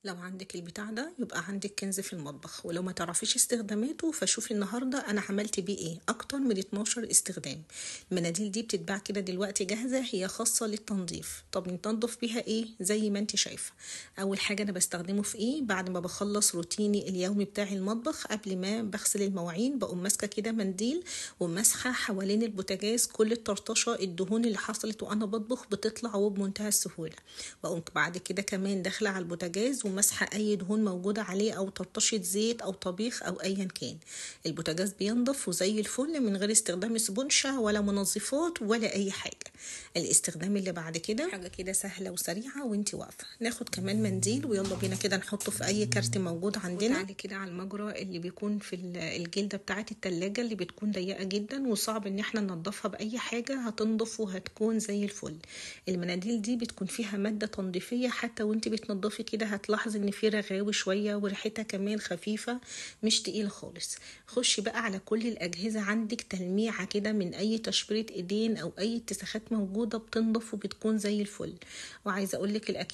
لو عندك البتاع ده يبقى عندك كنز في المطبخ، ولو ما تعرفيش استخداماته فشوفي النهارده انا عملت بيه ايه. اكتر من 12 استخدام. المناديل دي بتتباع كده دلوقتي جاهزه، هي خاصه للتنظيف. طب ننضف بيها ايه؟ زي ما انت شايفه. اول حاجه انا بستخدمه في ايه؟ بعد ما بخلص روتيني اليومي بتاع المطبخ، قبل ما بغسل المواعين بقوم ماسكه كده منديل ومسحه حوالين البوتاجاز كل الطرطشه الدهون اللي حصلت وانا بطبخ بتطلع وبمنتهى السهوله. واقوم بعد كده كمان داخله على البوتاجاز ومسحه اي دهون موجوده عليه او طرطشه زيت او طبيخ او ايا كان. البوتاجاز بينضف وزي الفل من غير استخدام سبونشه ولا منظفات ولا اي حاجه. الاستخدام اللي بعد كده حاجه كده سهله وسريعه وانتي واقفه، ناخد كمان منديل ويلا بينا كده نحطه في اي كارت موجود عندنا. وتعالي كده على المجرى اللي بيكون في الجلده بتاعه التلاجة اللي بتكون ضيقه جدا وصعب ان احنا ننضفها باي حاجه، هتنضف وهتكون زي الفل. المناديل دي بتكون فيها ماده تنظيفيه، حتى وانت بتنضفي كده هتلاحظي ان في رغاوي شويه وريحتها كمان خفيفه مش تقيله خالص. خشي بقى على كل الاجهزه عندك تلميعه كده من اي تشبيره ايدين او اي اتساخات موجوده بتنضف وبتكون زي الفل. وعايزه اقول لك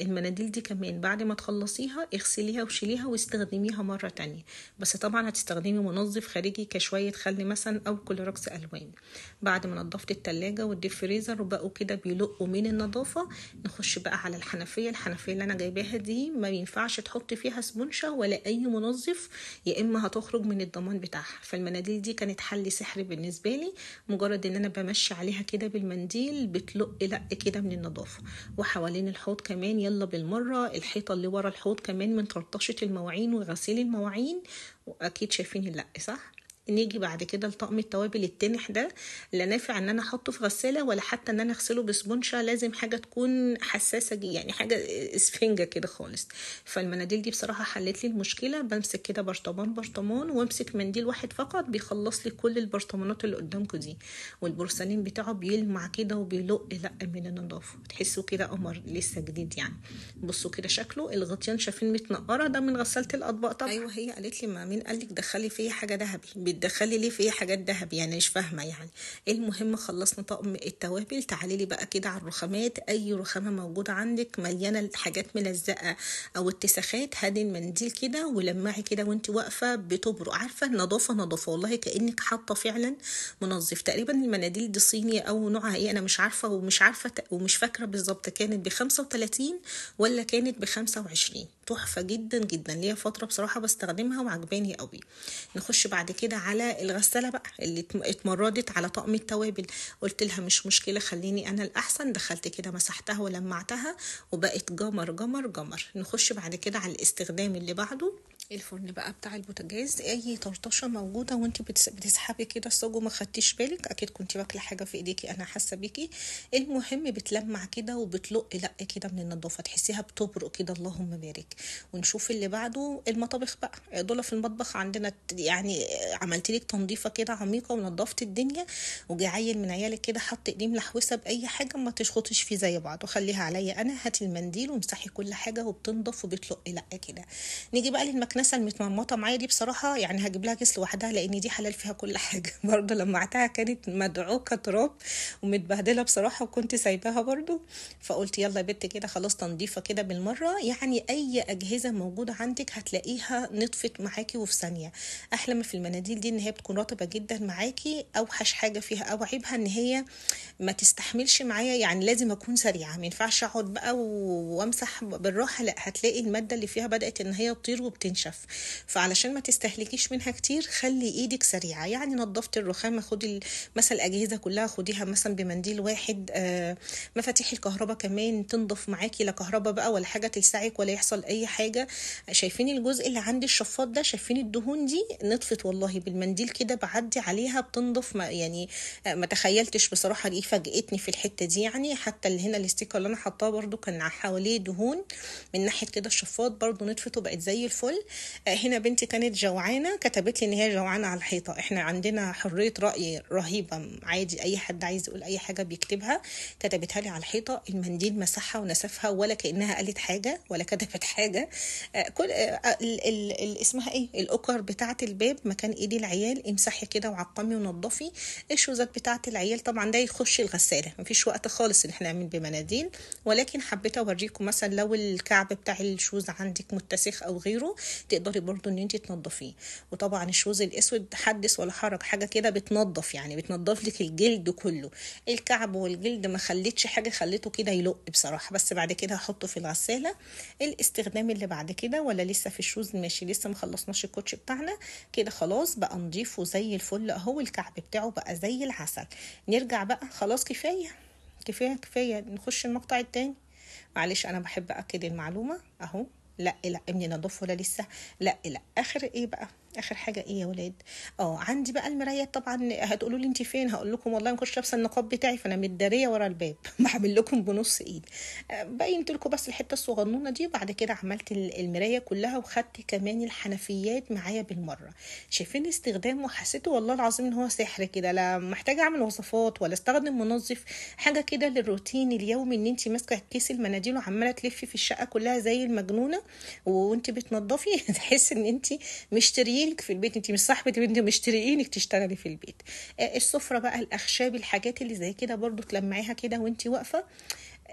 المناديل دي كمان بعد ما تخلصيها اغسليها وشيليها واستخدميها مره تانية، بس طبعا هتستخدمي منظف خارجي كشويه خل مثلا او كلوركس الوان. بعد ما نضفت التلاجة والديب فريزر وبقوا كده بيلقوا من النظافه، نخش بقى على الحنفيه اللي انا جايباها دي ما ينفعش تحطي فيها سبونشه ولا اي منظف، يا اما هتخرج من الضمان بتاعها. فالمناديل دي كانت حل سحري بالنسبه لي، مجرد ان انا بمشي عليها كده بالمنديل بتلق لق كده من النظافه. وحوالين الحوض كمان يلا بالمره، الحيطه اللي ورا الحوض كمان من طرطشه المواعين وغسيل المواعين، واكيد شايفين اللق صح. نيجي بعد كده لطقم التوابل التنح ده، لا نافع ان انا احطه في غساله ولا حتى ان انا اغسله بسبونشه، لازم حاجه تكون حساسه يعني حاجه اسفنجه كده خالص. فالمناديل دي بصراحه حلت لي المشكله، بمسك كده برطمان وامسك منديل واحد فقط بيخلص لي كل البرطمانات اللي قدامكم دي. والبورسلين بتاعه بيلمع كده وبيلق لق من النظافه، تحسوا كده قمر لسه جديد يعني. بصوا كده شكله، الغطيان شايفين متنقره، ده من غساله الاطباق طبعا. ايوه هي قالت لي ما مين قال لك دخلي فيه حاجه ذهبي؟ بتدخلي ليه فيه حاجات ذهبي يعني؟ مش فاهمه يعني. المهم خلصنا طقم التوابل، تعالي لي بقى كده على الرخامات. اي رخامه موجوده عندك مليانه حاجات ملزقه او اتساخات، هاتي المنديل كده ولمعي كده وانت واقفه بتبرق، عارفه نظافه والله كانك حاطه فعلا منظف. تقريبا المناديل دي صيني او نوعها ايه انا مش عارفه ومش فاكره بالظبط، كانت ب35 ولا كانت ب25. تحفه جدا جدا، ليا فتره بصراحه بستخدمها وعجباني قوي. نخش بعد كده على الغساله بقى اللي اتمردت على طقم التوابل، قلت لها مش مشكله خليني انا الاحسن، دخلت كده مسحتها ولمعتها وبقت جمر جمر جمر. نخش بعد كده على الاستخدام اللي بعده، الفرن بقى بتاع البوتاجاز. اي طرطشه موجوده وانت بتسحبي كده الصاج وما خدتيش بالك، اكيد كنت واكله حاجه في ايديكي، انا حاسه بيكي. المهم بتلمع كده وبتلق لق كده من النظافه، تحسيها بتبرق كده، اللهم بارك. ونشوف اللي بعده، المطابخ بقى. دول في المطبخ عندنا يعني عملت لك تنظيفه كده عميقه ونظفت الدنيا، وجي عيل من عيالك كده حط ايديه ملحوسه باي حاجه ما تشخطش فيه زي بعض، وخليها عليا انا. هاتي المنديل وامسحي كل حاجه وبتنضف وبتلق لق كده. نيجي بقى للمكنسه المتمرمطه معايا دي، بصراحه يعني هجيب لها كيس لوحدها لان دي حلال فيها كل حاجه. برضه لمعتها كانت مدعوكه تراب ومتبهدله بصراحه، وكنت سايباها برضه. فقلت يلا يا بنت كده خلاص تنظيفه كده بالمره، يعني اي اجهزه موجوده عندك هتلاقيها نطفت معاكي وفي ثانيه. احلى ما في المناديل دي ان هي بتكون رطبه جدا معاكي، اوحش حاجه فيها او عيبها ان هي ما تستحملش معايا، يعني لازم اكون سريعه، ما ينفعش اقعد بقى وامسح بالراحه، لا هتلاقي الماده اللي فيها بدات ان هي تطير وبتنشف. فعلشان ما تستهلكيش منها كتير خلي ايدك سريعه، يعني نظفت الرخامه خدي مثلا الاجهزه كلها خديها مثلا بمنديل واحد. مفاتيح الكهرباء كمان تنضف معاكي، لا كهرباء بقى ولا حاجه تلسعك ولا يحصل اي حاجه. شايفين الجزء اللي عند الشفاط ده؟ شايفين الدهون دي نطفت والله بالمنديل كده، بعدي عليها بتنضف. ما يعني ما تخيلتش بصراحه، دي فاجئتني في الحته دي يعني. حتى اللي هنا الاستيكر اللي انا حطاه برده كان حواليه دهون من ناحيه كده الشفاط، برده نطفت وبقت زي الفل. هنا بنتي كانت جوعانه، كتبت لي ان هي جوعانه على الحيطه. احنا عندنا حريه راي رهيبه، عادي اي حد عايز يقول اي حاجه بيكتبها. كتبتها لي على الحيطه، المنديل مسحها ونسفها ولا كانها قالت حاجه ولا كتبت حاجه. كل اسمها ايه، الاوكر بتاعه الباب مكان ايدي العيال، امسحي كده وعقمي ونضفي. الشوزات بتاعه العيال طبعا ده يخش نخش الغساله، مفيش وقت خالص ان احنا نعمل بمناديل، ولكن حبيت اوريكم مثلا لو الكعب بتاع الشوز عندك متسخ او غيره تقدري برضو ان انت تنضفيه. وطبعا الشوز الاسود حدث ولا حرج، حاجه كده بتنضف، يعني بتنضف لك الجلد كله. الكعب والجلد ما خليتش حاجه، خليته كده يلق بصراحه. بس بعد كده هحطه في الغساله. الاستخدام اللي بعد كده، ولا لسه في الشوز؟ ماشي، لسه ما خلصناش الكوتش بتاعنا كده، خلاص بقى نضيف وزي الفل اهو، الكعب بتاعه بقى زي العسل. نرجع بقى، خلاص كفايه كفايه كفايه، نخش المقطع التاني. معلش انا بحب اكد المعلومه اهو. لا لا ابني نضف ولا لسه؟ لا لا، اخر ايه بقى؟ اخر حاجه ايه يا ولاد؟ عندي بقى المرايه. طبعا هتقولوا لي انت فين؟ هقول لكم والله ما كنتش لابسه النقاب بتاعي، فانا متداريه ورا الباب بعمل لكم بنص ايد. بينت لكم بس الحته الصغنونه دي، وبعد كده عملت المرايه كلها، وخدت كمان الحنفيات معايا بالمره. شايفين استخدامه؟ وحسيته والله العظيم ان هو سحر كده، لا محتاجه اعمل وصفات ولا استخدم منظف، حاجه كده للروتين اليومي، ان انت ماسكه كيس المناديل وعماله تلفي في الشقه كلها زي المجنونه وانت بتنظفي تحس ان انت مشتريينك في البيت، انت مش صاحبه البيت، مشتريينك تشتغلي في البيت. السفره بقى، الاخشاب، الحاجات اللي زي كده برضو تلمعيها كده وانت واقفه.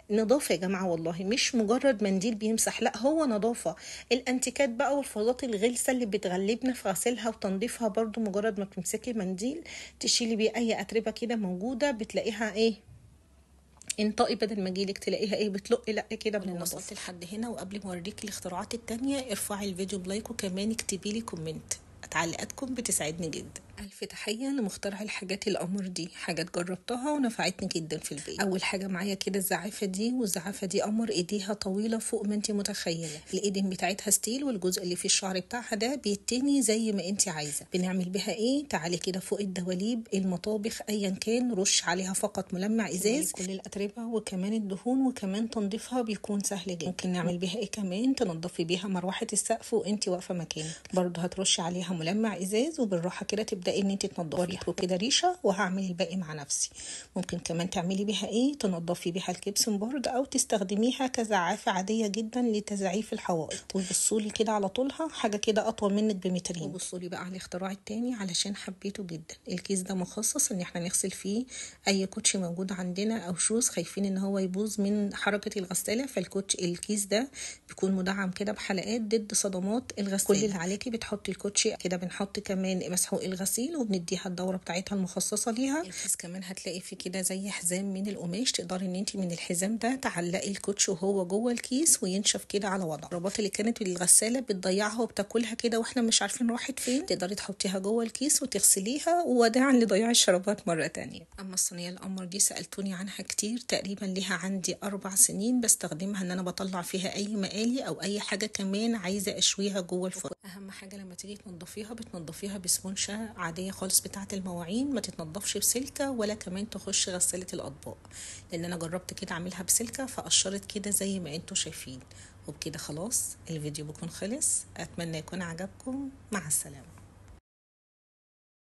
نظافة يا جماعة والله، مش مجرد منديل بيمسح، لا هو نظافة. الانتيكات بقى والفضات الغلسة اللي بتغلبنا في غسيلها وتنظيفها، برضو مجرد ما بتمسكي منديل تشيلي بيه اي اتربة كده موجودة بتلاقيها ايه، انطقي بدل ما اجيلك تلاقيها ايه، بتلق لا كده بالنظافه. وصلت لحد هنا، وقبل ما اوريكي الاختراعات التانية ارفعي الفيديو بلايك، وكمان اكتبي لي كومنت، تعليقاتكم بتساعدني جدا. ألف تحية لمخترع الحاجات القمر دي، حاجات جربتها ونفعتني جدا في البيت. أول حاجة معايا كده الزعافة دي، والزعافة دي قمر، ايديها طويلة فوق ما انت متخيلة، الايدين بتاعتها ستيل، والجزء اللي فيه الشعر بتاعها ده بيتني زي ما انت عايزة. بنعمل بها ايه؟ تعالي كده فوق الدواليب، المطابخ، ايا كان، رش عليها فقط ملمع ازاز كل الاتربة وكمان الدهون، وكمان تنظيفها بيكون سهل جدا. ممكن نعمل بها ايه كمان؟ تنظفي بيها مروحة السقف وانت واقفة مكانك، برضه هترشي عليها ملمع ازاز، وبالراحة كده تبدأي ان انت تنضفيها. كده ريشه وهعمل الباقي مع نفسي. ممكن كمان تعملي بيها ايه؟ تنضفي بيها الكيبسن بورد، او تستخدميها كزعافه عاديه جدا لتزعيف الحوائط. وبصولي كده على طولها، حاجه كده اطول منك بمترين. وبصولي بقى على الاختراع التاني علشان حبيته جدا. الكيس ده مخصص ان احنا نغسل فيه اي كوتشي موجود عندنا او شوز، خايفين ان هو يبوظ من حركه الغساله، فالكوتش الكيس ده بيكون مدعم كده بحلقات ضد صدمات الغساله. كل اللي عليكي بتحطي الكوتشي كده، بنحط كمان مسحوق الغسيل وبنديها الدوره بتاعتها المخصصه ليها. الكيس كمان هتلاقي فيه كده زي حزام من القماش، تقدري ان انت من الحزام ده تعلقي الكوتش وهو جوه الكيس وينشف كده على وضعه. الرباط اللي كانت الغساله بتضيعها وبتاكلها كده واحنا مش عارفين راحت فين، تقدري تحطيها جوه الكيس وتغسليها، ووداعا لضياع الشرابات مره تانية. اما الصينيه القمر دي سالتوني عنها كتير، تقريبا ليها عندي 4 سنين بستخدمها، ان انا بطلع فيها اي مقالي او اي حاجه كمان عايزه اشويها جوه الفرن. اهم حاجه لما تيجي تنضفيها بتنضفيها بسبونشه عاديه خالص بتاعه المواعين، ما تتنضفش بسلكه ولا كمان تخش غساله الاطباق، لان انا جربت كده اعملها بسلكه فقشرت كده زي ما انتوا شايفين. وبكده خلاص الفيديو بيكون خلص، اتمنى يكون عجبكم. مع السلامه.